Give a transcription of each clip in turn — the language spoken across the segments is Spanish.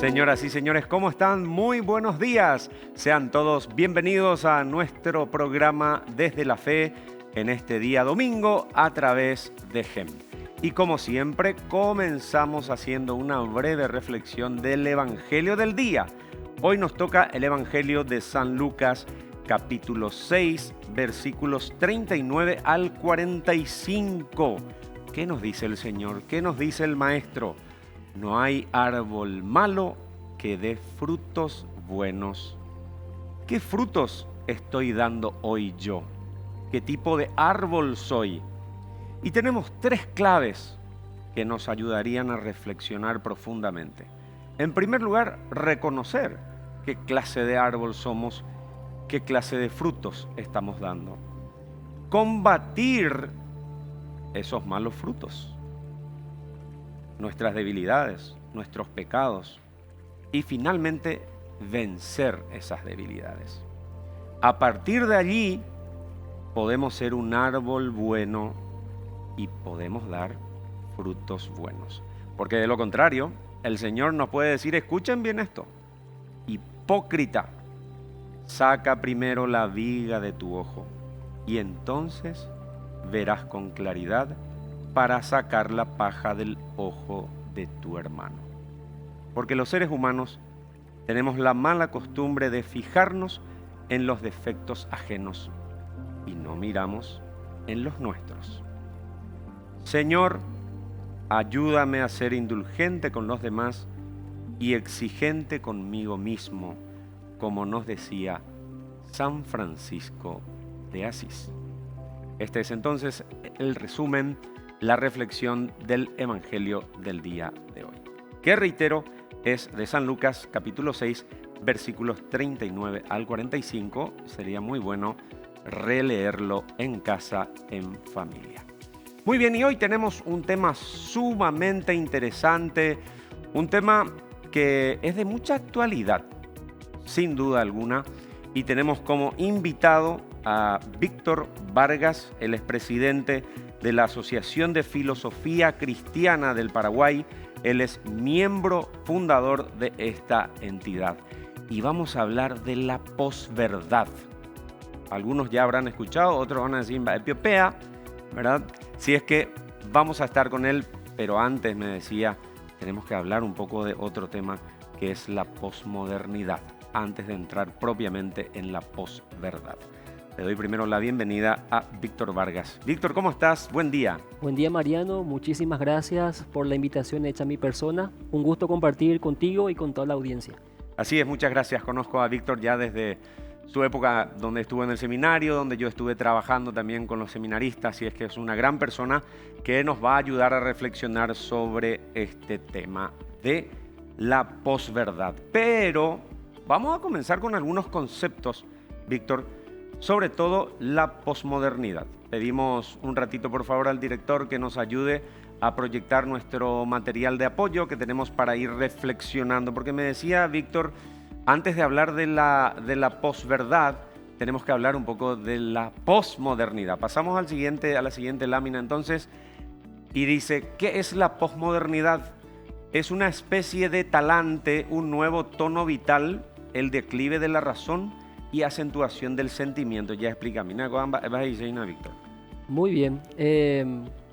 Señoras y señores, ¿cómo están? Muy buenos días. Sean todos bienvenidos a nuestro programa Desde la Fe en este día domingo a través de GEM. Y como siempre, comenzamos haciendo una breve reflexión del Evangelio del día. Hoy nos toca el Evangelio de San Lucas, capítulo 6, versículos 39 al 45. ¿Qué nos dice el Señor? ¿Qué nos dice el Maestro? No hay árbol malo que dé frutos buenos. ¿Qué frutos estoy dando hoy yo? ¿Qué tipo de árbol soy? Y tenemos tres claves que nos ayudarían a reflexionar profundamente. En primer lugar, reconocer qué clase de árbol somos, qué clase de frutos estamos dando. Combatir esos malos frutos, nuestras debilidades, nuestros pecados y finalmente vencer esas debilidades. A partir de allí podemos ser un árbol bueno y podemos dar frutos buenos. Porque de lo contrario, el Señor nos puede decir, escuchen bien esto, hipócrita, saca primero la viga de tu ojo y entonces verás con claridad para sacar la paja del ojo de tu hermano. Porque los seres humanos tenemos la mala costumbre de fijarnos en los defectos ajenos y no miramos en los nuestros. Señor, ayúdame a ser indulgente con los demás y exigente conmigo mismo, como nos decía San Francisco de Asís. Este es entonces el resumen, la reflexión del Evangelio del día de hoy, que reitero es de San Lucas capítulo 6 versículos 39 al 45. Sería muy bueno releerlo en casa, en familia. Muy bien, y hoy tenemos un tema sumamente interesante, un tema que es de mucha actualidad, sin duda alguna, y tenemos como invitado a Víctor Vargas, el expresidente de la Asociación de Filosofía Cristiana del Paraguay. Él es miembro fundador de esta entidad. Y vamos a hablar de la posverdad. Algunos ya habrán escuchado, otros van a decir Etiopía, ¿verdad? Si es que vamos a estar con él, pero antes me decía, tenemos que hablar un poco de otro tema que es la posmodernidad, antes de entrar propiamente en la posverdad. Le doy primero la bienvenida a Víctor Vargas. Víctor, ¿cómo estás? Buen día. Buen día, Mariano. Muchísimas gracias por la invitación hecha a mi persona. Un gusto compartir contigo y con toda la audiencia. Así es, muchas gracias. Conozco a Víctor ya desde su época donde estuvo en el seminario, donde yo estuve trabajando también con los seminaristas, y es que es una gran persona que nos va a ayudar a reflexionar sobre este tema de la posverdad. Pero vamos a comenzar con algunos conceptos, Víctor, sobre todo la posmodernidad. Pedimos un ratito, por favor, al director que nos ayude a proyectar nuestro material de apoyo que tenemos para ir reflexionando. Porque me decía Víctor, antes de hablar de la posverdad, tenemos que hablar un poco de la posmodernidad. Pasamos a la siguiente lámina entonces, y dice, ¿qué es la posmodernidad? Es una especie de talante, un nuevo tono vital, el declive de la razón y acentuación del sentimiento. Ya explica, mira, vas a decir, Víctor. Muy bien.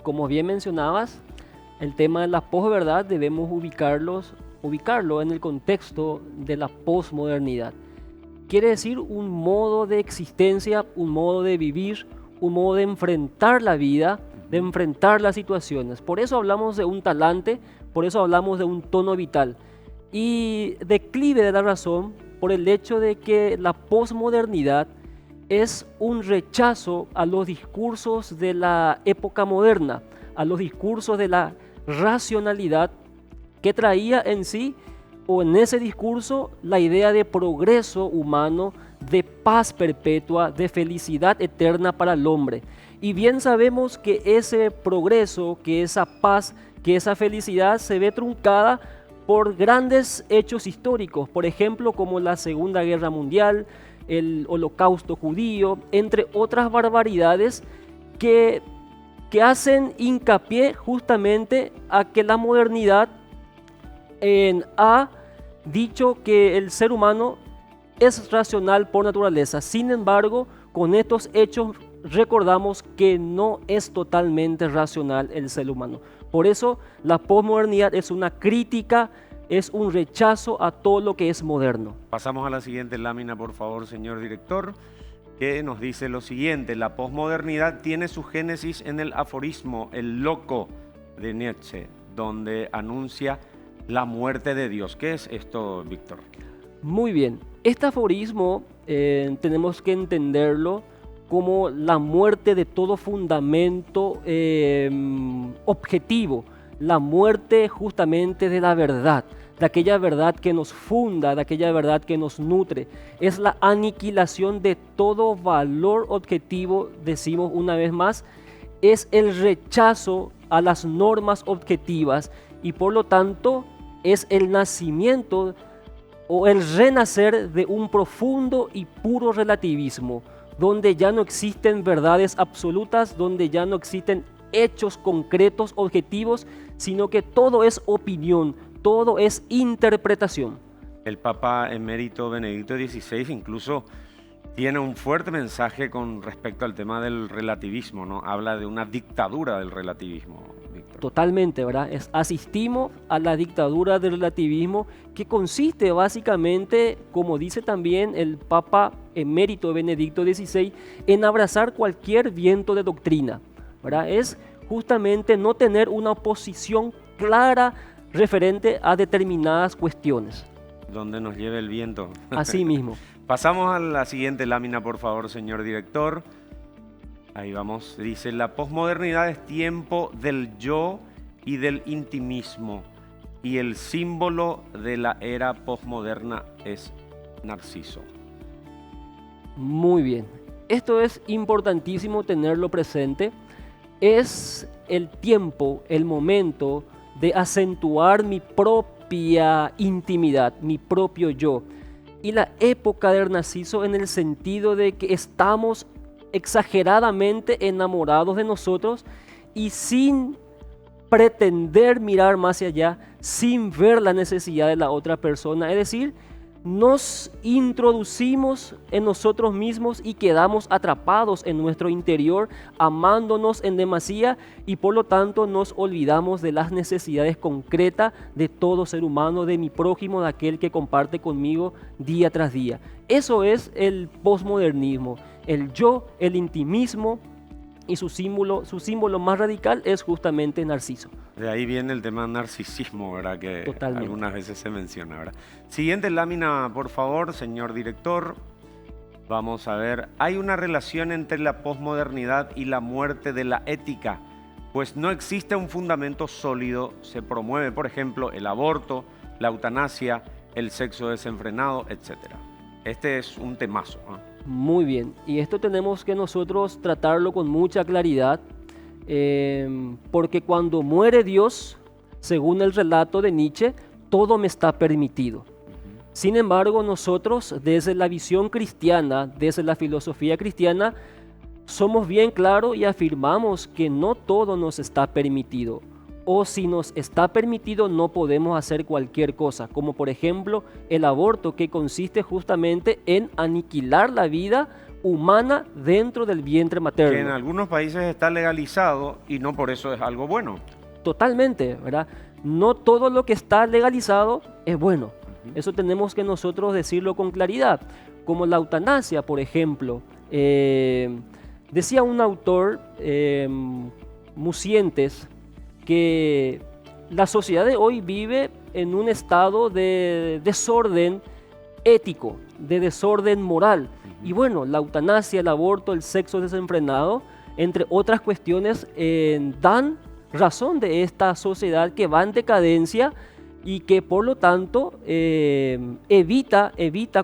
Como bien mencionabas, el tema de la posverdad debemos ubicarlo en el contexto de la posmodernidad. Quiere decir un modo de existencia, un modo de vivir, un modo de enfrentar la vida, de enfrentar las situaciones. Por eso hablamos de un talante, por eso hablamos de un tono vital. Y declive de la razón por el hecho de que la posmodernidad es un rechazo a los discursos de la época moderna, a los discursos de la racionalidad que traía en sí o en ese discurso la idea de progreso humano, de paz perpetua, de felicidad eterna para el hombre. Y bien sabemos que ese progreso, que esa paz, que esa felicidad se ve truncada por grandes hechos históricos, por ejemplo, como la Segunda Guerra Mundial, el Holocausto judío, entre otras barbaridades que hacen hincapié justamente a que la modernidad ha dicho que el ser humano es racional por naturaleza. Sin embargo, con estos hechos recordamos que no es totalmente racional el ser humano. Por eso la posmodernidad es una crítica, es un rechazo a todo lo que es moderno. Pasamos a la siguiente lámina, por favor, señor director, que nos dice lo siguiente: la posmodernidad tiene su génesis en el aforismo El loco de Nietzsche, donde anuncia la muerte de Dios. ¿Qué es esto, Víctor? Muy bien, este aforismo tenemos que entenderlo como la muerte de todo fundamento objetivo, la muerte justamente de la verdad, de aquella verdad que nos funda, de aquella verdad que nos nutre. Es la aniquilación de todo valor objetivo, decimos una vez más, es el rechazo a las normas objetivas y por lo tanto es el nacimiento o el renacer de un profundo y puro relativismo, donde ya no existen verdades absolutas, donde ya no existen hechos concretos, objetivos, sino que todo es opinión, todo es interpretación. El Papa emérito Benedicto XVI incluso tiene un fuerte mensaje con respecto al tema del relativismo, ¿no? Habla de una dictadura del relativismo, Víctor. Totalmente, ¿verdad? Asistimos a la dictadura del relativismo que consiste básicamente, como dice también el Papa emérito Benedicto XVI, en abrazar cualquier viento de doctrina, ¿verdad? Es justamente no tener una posición clara referente a determinadas cuestiones. Donde nos lleve el viento. Así mismo. Pasamos a la siguiente lámina, por favor, señor director. Ahí vamos. Dice: la posmodernidad es tiempo del yo y del intimismo, y el símbolo de la era posmoderna es Narciso. Muy bien. Esto es importantísimo tenerlo presente. Es el tiempo, el momento de acentuar mi propia intimidad, mi propio yo. Y la época de Narciso en el sentido de que estamos exageradamente enamorados de nosotros y sin pretender mirar más allá, sin ver la necesidad de la otra persona. Es decir, nos introducimos en nosotros mismos y quedamos atrapados en nuestro interior, amándonos en demasía y por lo tanto nos olvidamos de las necesidades concretas de todo ser humano, de mi prójimo, de aquel que comparte conmigo día tras día. Eso es el posmodernismo, el yo, el intimismo, y su símbolo más radical es justamente Narciso. De ahí viene el tema narcisismo, ¿verdad? Que Totalmente. algunas veces se menciona, ¿verdad? Siguiente lámina, por favor, señor director. Vamos a ver, hay una relación entre la posmodernidad y la muerte de la ética, pues no existe un fundamento sólido. Se promueve, por ejemplo, el aborto, la eutanasia, el sexo desenfrenado, etc. Este es un temazo, ¿eh? Muy bien, y esto tenemos que nosotros tratarlo con mucha claridad, porque cuando muere Dios, según el relato de Nietzsche, todo me está permitido. Sin embargo, nosotros desde la visión cristiana, desde la filosofía cristiana, somos bien claros y afirmamos que no todo nos está permitido. O si nos está permitido, no podemos hacer cualquier cosa, como por ejemplo el aborto, que consiste justamente en aniquilar la vida humana dentro del vientre materno. Que en algunos países está legalizado y no por eso es algo bueno. Totalmente, ¿verdad? No todo lo que está legalizado es bueno. Eso tenemos que nosotros decirlo con claridad. Como la eutanasia, por ejemplo. Decía un autor, Mucientes, que la sociedad de hoy vive en un estado de desorden ético, de desorden moral. Y bueno, la eutanasia, el aborto, el sexo desenfrenado, entre otras cuestiones, dan razón de esta sociedad que va en decadencia y que por lo tanto evita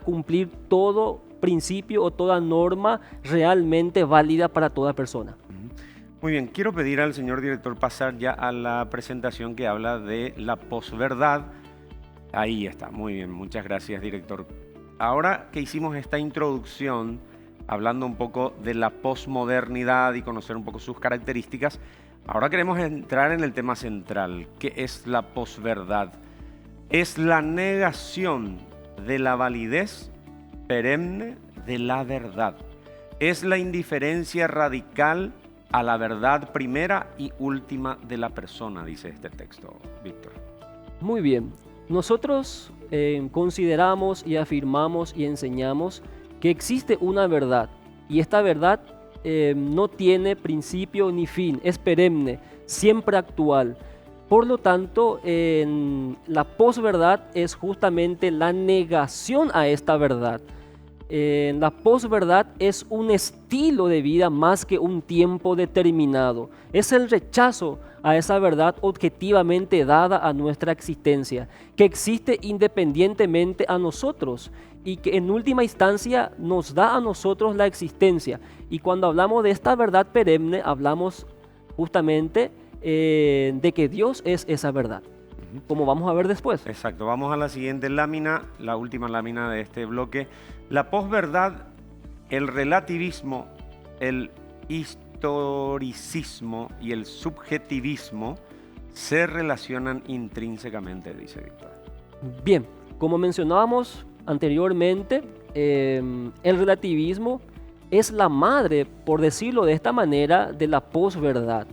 cumplir todo principio o toda norma realmente válida para toda persona. Muy bien, quiero pedir al señor director pasar ya a la presentación que habla de la posverdad. Ahí está, muy bien, muchas gracias, director. Ahora que hicimos esta introducción, hablando un poco de la posmodernidad y conocer un poco sus características, ahora queremos entrar en el tema central, que es la posverdad. es la negación de la validez perenne de la verdad. Es la indiferencia radical a la verdad primera y última de la persona, dice este texto, Víctor. Muy bien. Nosotros consideramos y afirmamos y enseñamos que existe una verdad y esta verdad no tiene principio ni fin, es perenne, siempre actual. Por lo tanto, la posverdad es justamente la negación a esta verdad. La posverdad es un estilo de vida más que un tiempo determinado. Es el rechazo a esa verdad objetivamente dada a nuestra existencia, que existe independientemente a nosotros y que en última instancia nos da a nosotros la existencia. Y cuando hablamos de esta verdad perenne, hablamos justamente de que Dios es esa verdad, como vamos a ver después. Exacto, vamos a la siguiente lámina, la última lámina de este bloque. La posverdad, el relativismo, el historicismo y el subjetivismo se relacionan intrínsecamente, dice Víctor. Bien, como mencionábamos anteriormente, el relativismo es la madre, por decirlo de esta manera, de la posverdad.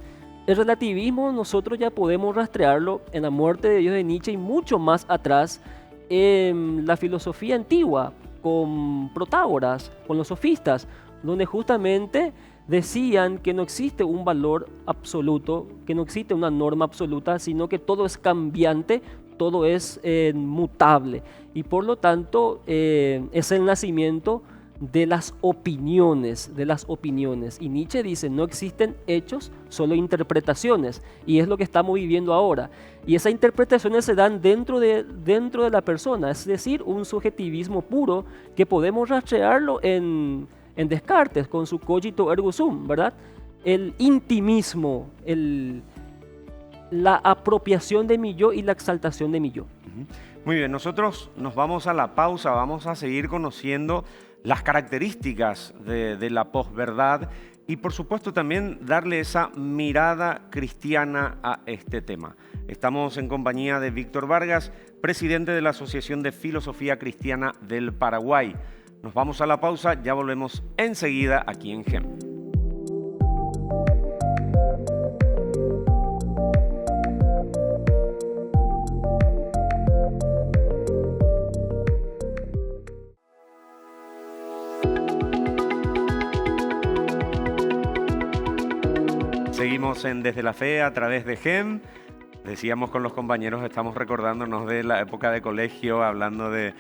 El relativismo nosotros ya podemos rastrearlo en la muerte de Dios de Nietzsche y mucho más atrás en la filosofía antigua, con Protágoras, con los sofistas, donde justamente decían que no existe un valor absoluto, que no existe una norma absoluta, sino que todo es cambiante, todo es mutable. Y por lo tanto es el nacimiento de las opiniones, Y Nietzsche dice, no existen hechos, solo interpretaciones. Y es lo que estamos viviendo ahora. Y esas interpretaciones se dan dentro de la persona, es decir, un subjetivismo puro que podemos rastrearlo en Descartes con su cogito ergo sum, ¿verdad? El intimismo, la apropiación de mi yo y la exaltación de mi yo. Muy bien, nosotros nos vamos a la pausa, vamos a seguir conociendo las características de la posverdad y por supuesto también darle esa mirada cristiana a este tema. Estamos en compañía de Víctor Vargas, presidente de la Asociación de Filosofía Cristiana del Paraguay. Nos vamos a la pausa, ya volvemos enseguida aquí en GEM. Seguimos en Desde la Fe a través de GEM. Decíamos con los compañeros, estamos recordándonos de la época de colegio, hablando de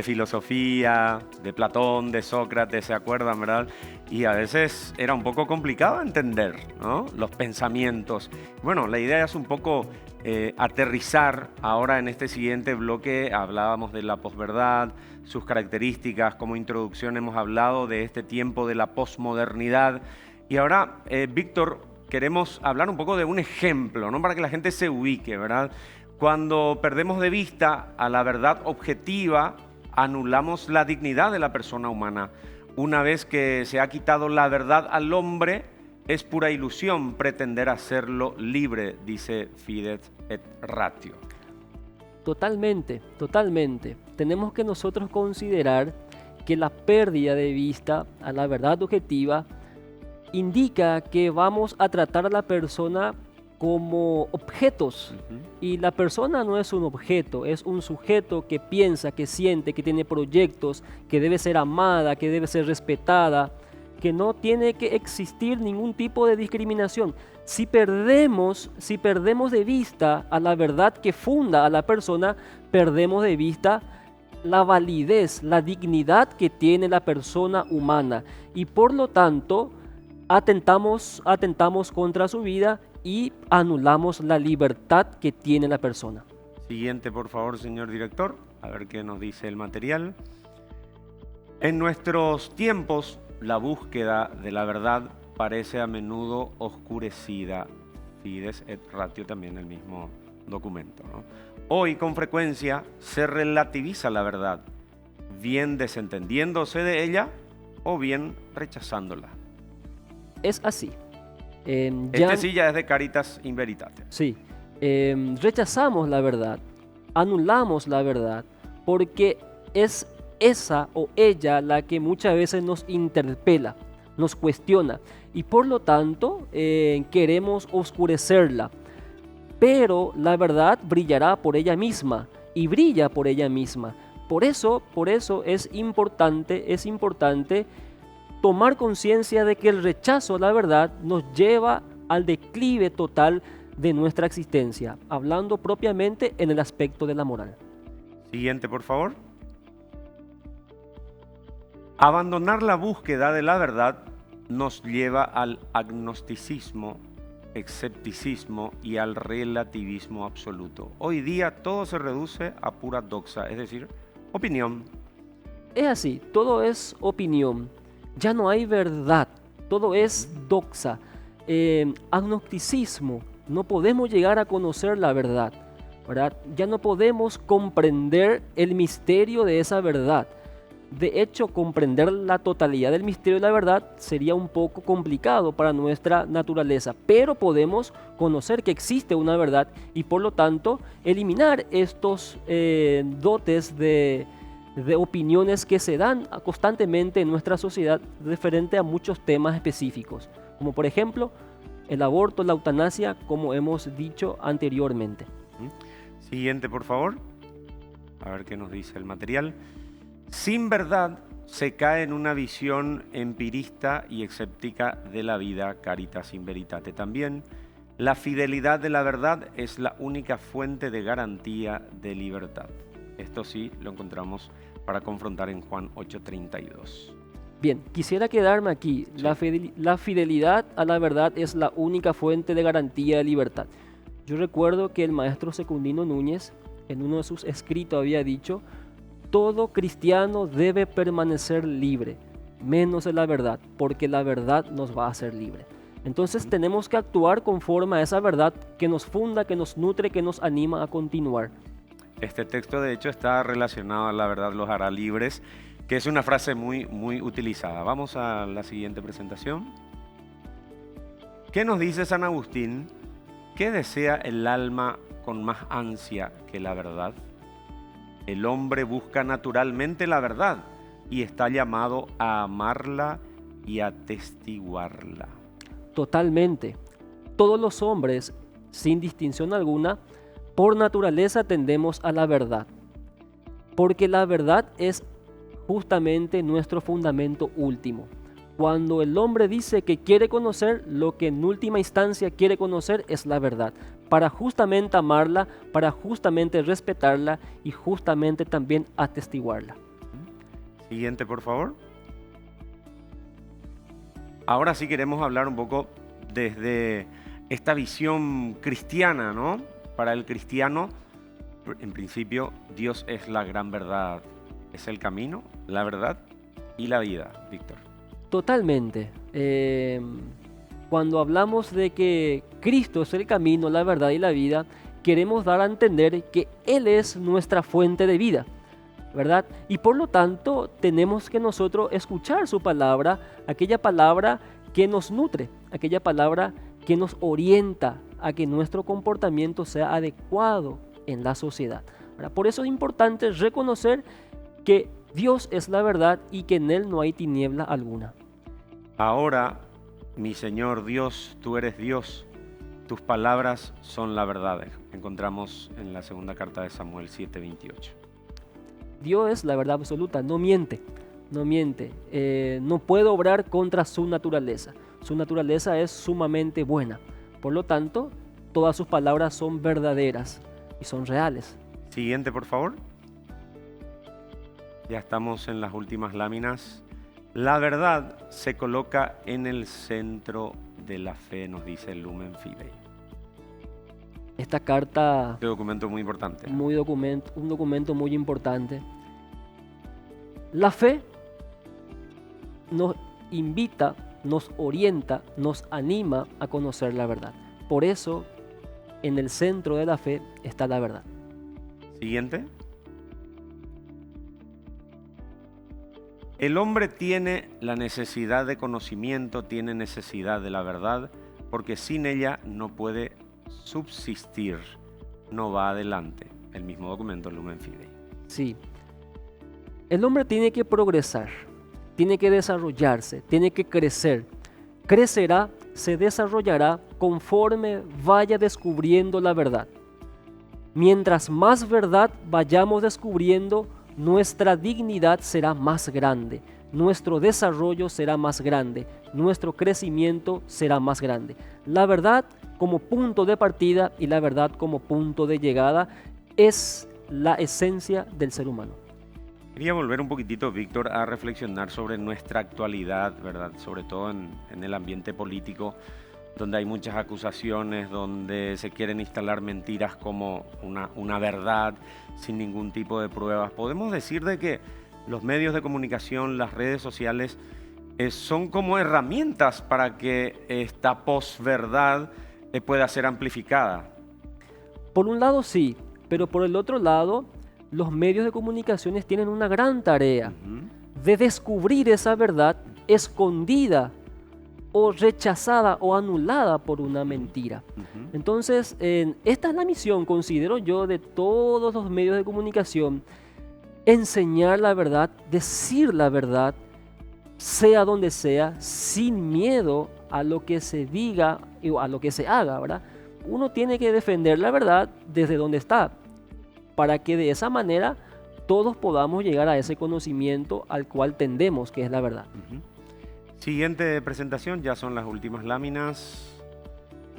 filosofía, de Platón, de Sócrates, ¿se acuerdan, verdad? Y a veces era un poco complicado entender, ¿no?, los pensamientos. Bueno, la idea es un poco aterrizar. Ahora en este siguiente bloque hablábamos de la posverdad, sus características. Como introducción hemos hablado de este tiempo de la posmodernidad. Y ahora, Víctor, queremos hablar un poco de un ejemplo, ¿no?, para que la gente se ubique, ¿verdad? Cuando perdemos de vista a la verdad objetiva, anulamos la dignidad de la persona humana. Una vez que se ha quitado la verdad al hombre, es pura ilusión pretender hacerlo libre, dice Fides et Ratio. Totalmente, totalmente. Tenemos que nosotros considerar que la pérdida de vista a la verdad objetiva indica que vamos a tratar a la persona como objetos. Y la persona no es un objeto, es un sujeto que piensa, que siente, que tiene proyectos, que debe ser amada, que debe ser respetada, que no tiene que existir ningún tipo de discriminación. Si perdemos de vista a la verdad que funda a la persona, perdemos de vista la validez, la dignidad que tiene la persona humana. Y por lo tanto, atentamos contra su vida y anulamos la libertad que tiene la persona. Siguiente, por favor, señor director, a ver qué nos dice el material. En nuestros tiempos, la búsqueda de la verdad parece a menudo oscurecida. Fides et Ratio, también el mismo documento, ¿no? Hoy, con frecuencia, se relativiza la verdad, bien desentendiéndose de ella o bien rechazándola. Es así. Este sí ya es de Caritas in Veritate. Sí. Rechazamos la verdad, anulamos la verdad, porque es esa o ella la que muchas veces nos interpela, nos cuestiona, y por lo tanto queremos oscurecerla. Pero la verdad brillará por ella misma y brilla por ella misma. Por eso es importante tomar conciencia de que el rechazo a la verdad nos lleva al declive total de nuestra existencia, hablando propiamente en el aspecto de la moral. Siguiente, por favor. Abandonar la búsqueda de la verdad nos lleva al agnosticismo, escepticismo y al relativismo absoluto. Hoy día todo se reduce a pura doxa, es decir, opinión. Es así, todo es opinión, ya no hay verdad, todo es doxa, agnosticismo, no podemos llegar a conocer la verdad, ¿verdad? Ya no podemos comprender el misterio de esa verdad. De hecho, comprender la totalidad del misterio de la verdad sería un poco complicado para nuestra naturaleza, pero podemos conocer que existe una verdad y por lo tanto eliminar estos dotes de opiniones que se dan constantemente en nuestra sociedad referente a muchos temas específicos, como por ejemplo el aborto, la eutanasia, como hemos dicho anteriormente. Siguiente, por favor. A ver qué nos dice el material. Sin verdad se cae en una visión empirista y escéptica de la vida, caritas in veritate. También la fidelidad de la verdad es la única fuente de garantía de libertad. Esto sí lo encontramos para confrontar en Juan 8:32. Bien, quisiera quedarme aquí. Sí. La fidelidad a la verdad es la única fuente de garantía de libertad. Yo recuerdo que el maestro Secundino Núñez en uno de sus escritos había dicho: todo cristiano debe permanecer libre, menos de la verdad, porque la verdad nos va a hacer libre. Entonces tenemos que actuar conforme a esa verdad que nos funda, que nos nutre, que nos anima a continuar. Este texto de hecho está relacionado a la verdad los hará libres, que es una frase muy utilizada. Vamos a la siguiente presentación. ¿Qué nos dice San Agustín? ¿Qué desea el alma con más ansia que la verdad? El hombre busca naturalmente la verdad y está llamado a amarla y a atestiguarla. Totalmente. Todos los hombres, sin distinción alguna, por naturaleza tendemos a la verdad, porque la verdad es justamente nuestro fundamento último. Cuando el hombre dice que quiere conocer, lo que en última instancia quiere conocer es la verdad, para justamente amarla, para justamente respetarla y justamente también atestiguarla. Siguiente, por favor. Ahora sí queremos hablar un poco desde esta visión cristiana, ¿no? Para el cristiano, en principio, Dios es la gran verdad, es el camino, la verdad y la vida, Víctor. Totalmente. Cuando hablamos de que Cristo es el camino, la verdad y la vida, queremos dar a entender que Él es nuestra fuente de vida, ¿verdad? Y por lo tanto tenemos que nosotros escuchar su palabra, aquella palabra que nos nutre, aquella palabra que nos orienta a que nuestro comportamiento sea adecuado en la sociedad. ¿Verdad? Por eso es importante reconocer que Dios es la verdad y que en Él no hay tiniebla alguna. Ahora, mi Señor Dios, tú eres Dios, tus palabras son la verdad. Encontramos en la segunda carta de Samuel 7:28. Dios es la verdad absoluta, no miente, no puede obrar contra su naturaleza. Su naturaleza es sumamente buena. Por lo tanto, todas sus palabras son verdaderas y son reales. Siguiente, por favor. Ya estamos en las últimas láminas. La verdad se coloca en el centro de la fe, nos dice el Lumen Fidei. Esta carta... Este documento muy importante. Un documento muy importante. La fe nos invita, nos orienta, nos anima a conocer la verdad. Por eso, en el centro de la fe está la verdad. Siguiente. El hombre tiene la necesidad de conocimiento, tiene necesidad de la verdad, porque sin ella no puede subsistir, no va adelante. el mismo documento Lumen Fidei. Sí. El hombre tiene que progresar, tiene que desarrollarse, tiene que crecer. Crecerá, se desarrollará conforme vaya descubriendo la verdad. Mientras más verdad vayamos descubriendo, nuestra dignidad será más grande, nuestro desarrollo será más grande, nuestro crecimiento será más grande. La verdad como punto de partida y la verdad como punto de llegada es la esencia del ser humano. Quería volver un poquitito, Víctor, a reflexionar sobre nuestra actualidad, ¿verdad? Sobre todo en el ambiente político, donde hay muchas acusaciones, donde se quieren instalar mentiras como una verdad sin ningún tipo de pruebas. Podemos decir de que los medios de comunicación, las redes sociales, son como herramientas para que esta posverdad pueda ser amplificada. Por un lado sí, pero por el otro lado, los medios de comunicaciones tienen una gran tarea de descubrir esa verdad escondida o rechazada o anulada por una mentira. Entonces, esta es la misión, considero yo, de todos los medios de comunicación: enseñar la verdad, decir la verdad, sea donde sea, sin miedo a lo que se diga o a lo que se haga, ¿verdad? Uno tiene que defender la verdad desde donde está, para que de esa manera todos podamos llegar a ese conocimiento al cual tendemos, que es la verdad. Siguiente presentación, ya son las últimas láminas,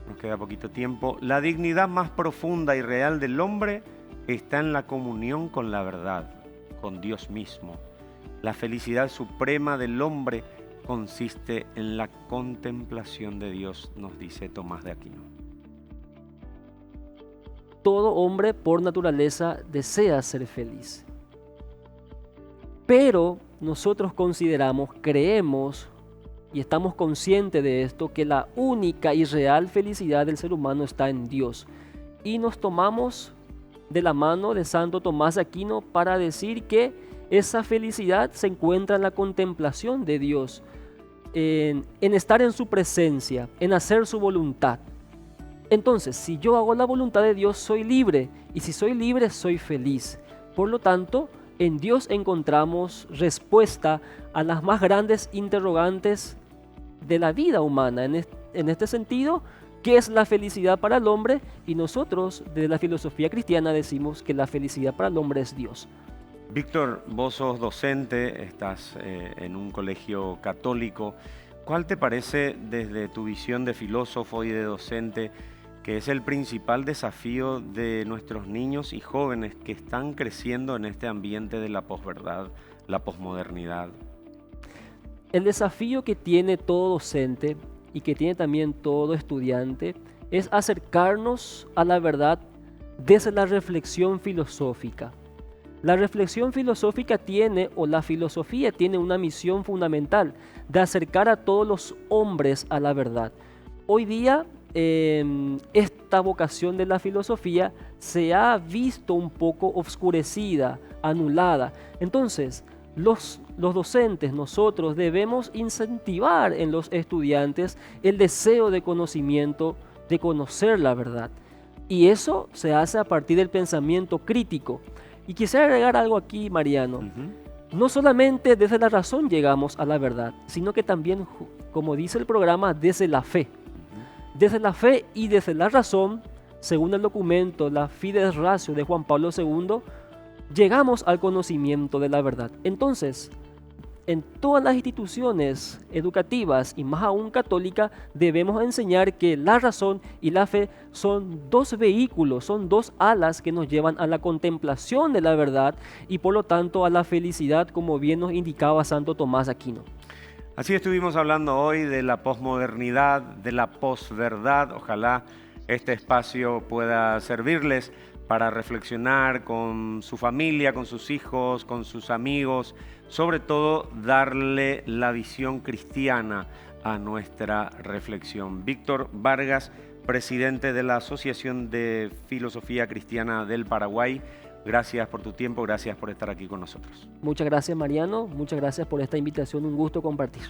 nos queda poquito tiempo. La dignidad más profunda y real del hombre está en la comunión con la verdad, con Dios mismo. La felicidad suprema del hombre consiste en la contemplación de Dios, nos dice Tomás de Aquino. Todo hombre por naturaleza desea ser feliz. Pero nosotros consideramos, creemos y estamos conscientes de esto, que la única y real felicidad del ser humano está en Dios. Y nos tomamos de la mano de Santo Tomás de Aquino para decir que esa felicidad se encuentra en la contemplación de Dios, en estar en su presencia, en hacer su voluntad. Entonces, si yo hago la voluntad de Dios, soy libre, y si soy libre, soy feliz. Por lo tanto, en Dios encontramos respuesta a las más grandes interrogantes de la vida humana. En este sentido, ¿qué es la felicidad para el hombre? Y nosotros, desde la filosofía cristiana, decimos que la felicidad para el hombre es Dios. Víctor, vos sos docente, estás en un colegio católico. ¿Cuál te parece, desde tu visión de filósofo y de docente, que es el principal desafío de nuestros niños y jóvenes que están creciendo en este ambiente de la posverdad, la posmodernidad? El desafío que tiene todo docente y que tiene también todo estudiante es acercarnos a la verdad desde la reflexión filosófica. La reflexión filosófica tiene, o la filosofía tiene, una misión fundamental de acercar a todos los hombres a la verdad. Hoy día, esta vocación de la filosofía se ha visto un poco obscurecida, anulada. Entonces, los docentes, nosotros debemos incentivar en los estudiantes el deseo de conocimiento, de conocer la verdad. Y eso se hace a partir del pensamiento crítico. Y quisiera agregar algo aquí, Mariano. No solamente desde la razón llegamos a la verdad, sino que también, como dice el programa, desde la fe. Desde la fe y desde la razón, según el documento La Fides Ratio de Juan Pablo II, llegamos al conocimiento de la verdad. Entonces, en todas las instituciones educativas y más aún católica, debemos enseñar que la razón y la fe son dos vehículos, son dos alas que nos llevan a la contemplación de la verdad y por lo tanto a la felicidad, como bien nos indicaba Santo Tomás de Aquino. Así estuvimos hablando hoy de la posmodernidad, de la posverdad. Ojalá este espacio pueda servirles para reflexionar con su familia, con sus hijos, con sus amigos, sobre todo darle la visión cristiana a nuestra reflexión. Víctor Vargas, presidente de la Asociación de Filosofía Cristiana del Paraguay, gracias por tu tiempo, gracias por estar aquí con nosotros. Muchas gracias, Mariano, muchas gracias por esta invitación, un gusto compartir.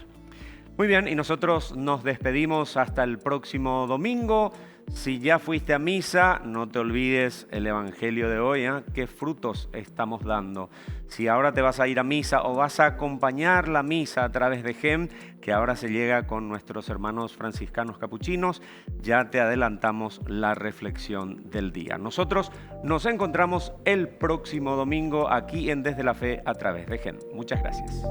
Muy bien, y nosotros nos despedimos hasta el próximo domingo. Si ya fuiste a misa, no te olvides el Evangelio de hoy, ¿eh? ¿Qué frutos estamos dando? Si ahora te vas a ir a misa o vas a acompañar la misa a través de GEM, que ahora se llega con nuestros hermanos franciscanos capuchinos, ya te adelantamos la reflexión del día. Nosotros nos encontramos el próximo domingo aquí en Desde la Fe a través de GEM. Muchas gracias.